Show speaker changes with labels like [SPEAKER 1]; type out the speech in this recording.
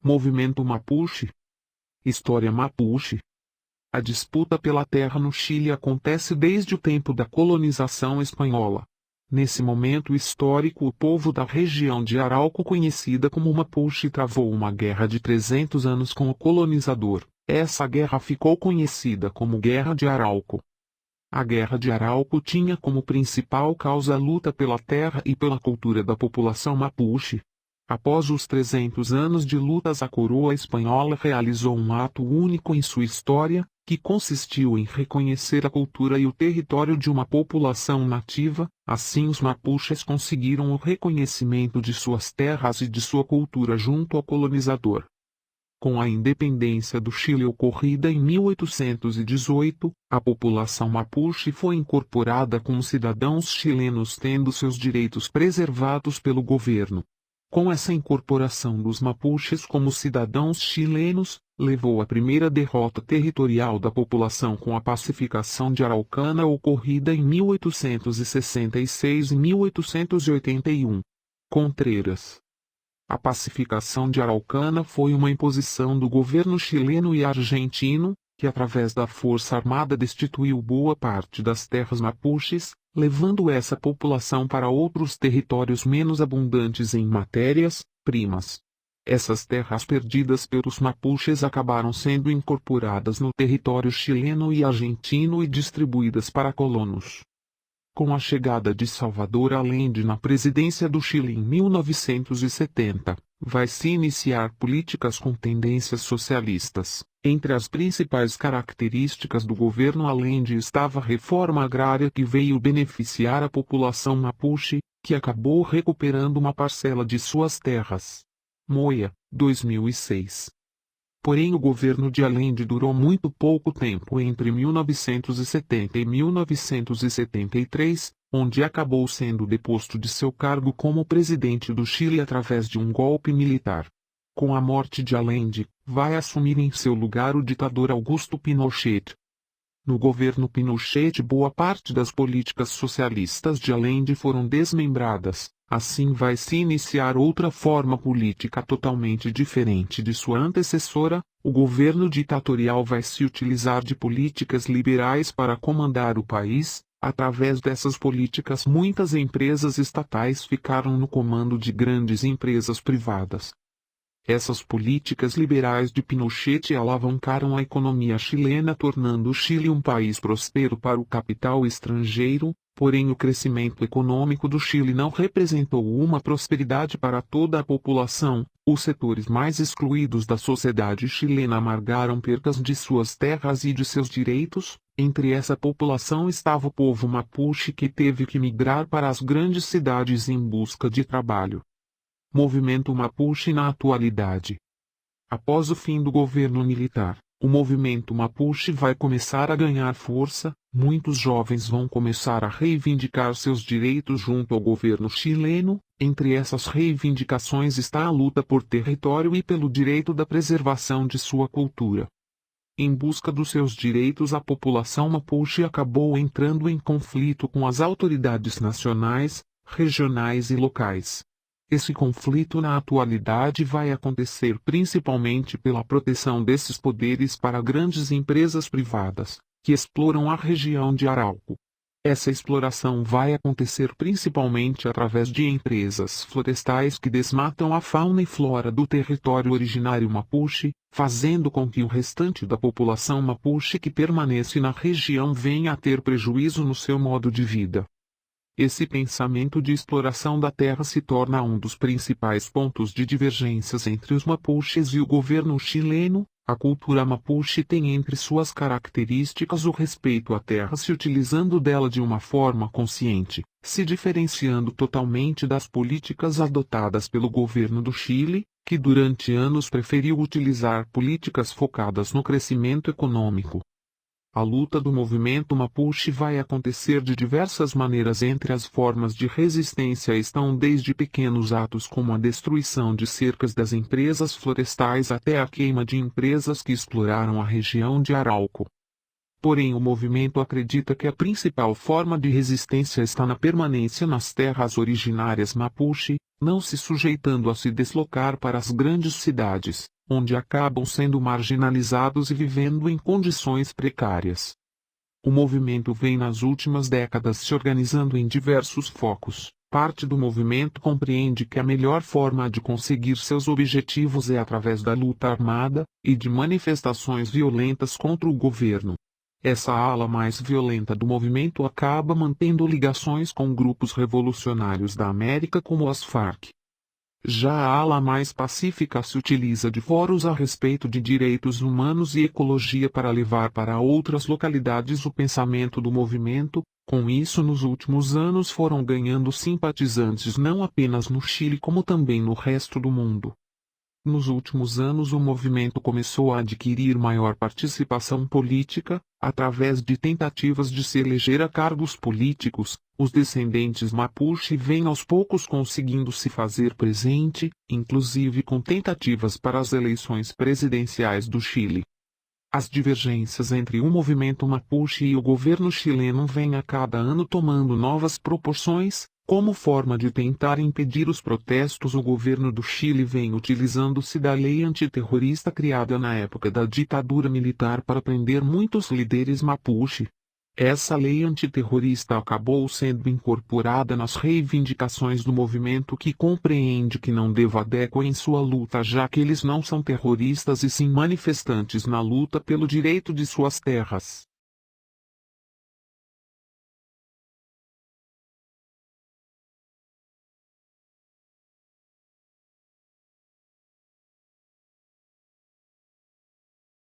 [SPEAKER 1] Movimento Mapuche. História Mapuche. A disputa pela terra no Chile acontece desde o tempo da colonização espanhola. Nesse momento histórico, o povo da região de Arauco, conhecida como Mapuche, travou uma guerra de 300 anos com o colonizador. Essa guerra ficou conhecida como Guerra de Arauco. A Guerra de Arauco tinha como principal causa a luta pela terra e pela cultura da população mapuche. Após os 300 anos de lutas, a coroa espanhola realizou um ato único em sua história, que consistiu em reconhecer a cultura e o território de uma população nativa. Assim, os mapuches conseguiram o reconhecimento de suas terras e de sua cultura junto ao colonizador. Com a independência do Chile ocorrida em 1818, a população mapuche foi incorporada como cidadãos chilenos, tendo seus direitos preservados pelo governo. Com essa incorporação dos mapuches como cidadãos chilenos, levou à primeira derrota territorial da população com a pacificação de Araucana ocorrida em 1866 e 1881. Contreras. A pacificação de Araucana foi uma imposição do governo chileno e argentino, que através da força armada destituiu boa parte das terras mapuches, levando essa população para outros territórios menos abundantes em matérias-primas. Essas terras perdidas pelos mapuches acabaram sendo incorporadas no território chileno e argentino e distribuídas para colonos. Com a chegada de Salvador Allende na presidência do Chile em 1970, vai-se iniciar políticas com tendências socialistas. Entre as principais características do governo Allende estava a reforma agrária, que veio beneficiar a população mapuche, que acabou recuperando uma parcela de suas terras. Moia, 2006. Porém, o governo de Allende durou muito pouco tempo, entre 1970 e 1973, onde acabou sendo deposto de seu cargo como presidente do Chile através de um golpe militar. Com a morte de Allende, vai assumir em seu lugar o ditador Augusto Pinochet. No governo Pinochet, boa parte das políticas socialistas de Allende foram desmembradas. Assim, vai-se iniciar outra forma política totalmente diferente de sua antecessora. O governo ditatorial vai se utilizar de políticas liberais para comandar o país. Através dessas políticas, muitas empresas estatais ficaram no comando de grandes empresas privadas. Essas políticas liberais de Pinochet alavancaram a economia chilena, tornando o Chile um país próspero para o capital estrangeiro. Porém, o crescimento econômico do Chile não representou uma prosperidade para toda a população. Os setores mais excluídos da sociedade chilena amargaram percas de suas terras e de seus direitos. Entre essa população estava o povo mapuche, que teve que migrar para as grandes cidades em busca de trabalho. Movimento Mapuche na atualidade. Após o fim do governo militar, o movimento Mapuche vai começar a ganhar força. Muitos jovens vão começar a reivindicar seus direitos junto ao governo chileno. Entre essas reivindicações está a luta por território e pelo direito da preservação de sua cultura. Em busca dos seus direitos, a população mapuche acabou entrando em conflito com as autoridades nacionais, regionais e locais. Esse conflito na atualidade vai acontecer principalmente pela proteção desses poderes para grandes empresas privadas, que exploram a região de Arauco. Essa exploração vai acontecer principalmente através de empresas florestais que desmatam a fauna e flora do território originário mapuche, fazendo com que o restante da população mapuche que permanece na região venha a ter prejuízo no seu modo de vida. Esse pensamento de exploração da terra se torna um dos principais pontos de divergências entre os mapuches e o governo chileno. A cultura mapuche tem entre suas características o respeito à terra, se utilizando dela de uma forma consciente, se diferenciando totalmente das políticas adotadas pelo governo do Chile, que durante anos preferiu utilizar políticas focadas no crescimento econômico. A luta do movimento Mapuche vai acontecer de diversas maneiras. Entre as formas de resistência estão desde pequenos atos como a destruição de cercas das empresas florestais até a queima de empresas que exploraram a região de Arauco. Porém, o movimento acredita que a principal forma de resistência está na permanência nas terras originárias Mapuche, não se sujeitando a se deslocar para as grandes cidades, onde acabam sendo marginalizados e vivendo em condições precárias. O movimento vem nas últimas décadas se organizando em diversos focos. Parte do movimento compreende que a melhor forma de conseguir seus objetivos é através da luta armada e de manifestações violentas contra o governo. Essa ala mais violenta do movimento acaba mantendo ligações com grupos revolucionários da América como as Farc. Já a ala mais pacífica se utiliza de fóruns a respeito de direitos humanos e ecologia para levar para outras localidades o pensamento do movimento. Com isso, nos últimos anos foram ganhando simpatizantes não apenas no Chile como também no resto do mundo. Nos últimos anos o movimento começou a adquirir maior participação política, através de tentativas de se eleger a cargos políticos. Os descendentes Mapuche vêm aos poucos conseguindo se fazer presente, inclusive com tentativas para as eleições presidenciais do Chile. As divergências entre o movimento Mapuche e o governo chileno vêm a cada ano tomando novas proporções. Como forma de tentar impedir os protestos, o governo do Chile vem utilizando-se da lei antiterrorista criada na época da ditadura militar para prender muitos líderes Mapuche. Essa lei antiterrorista acabou sendo incorporada nas reivindicações do movimento, que compreende que não deva adequar em sua luta, já que eles não são terroristas e sim manifestantes na luta pelo direito de suas terras.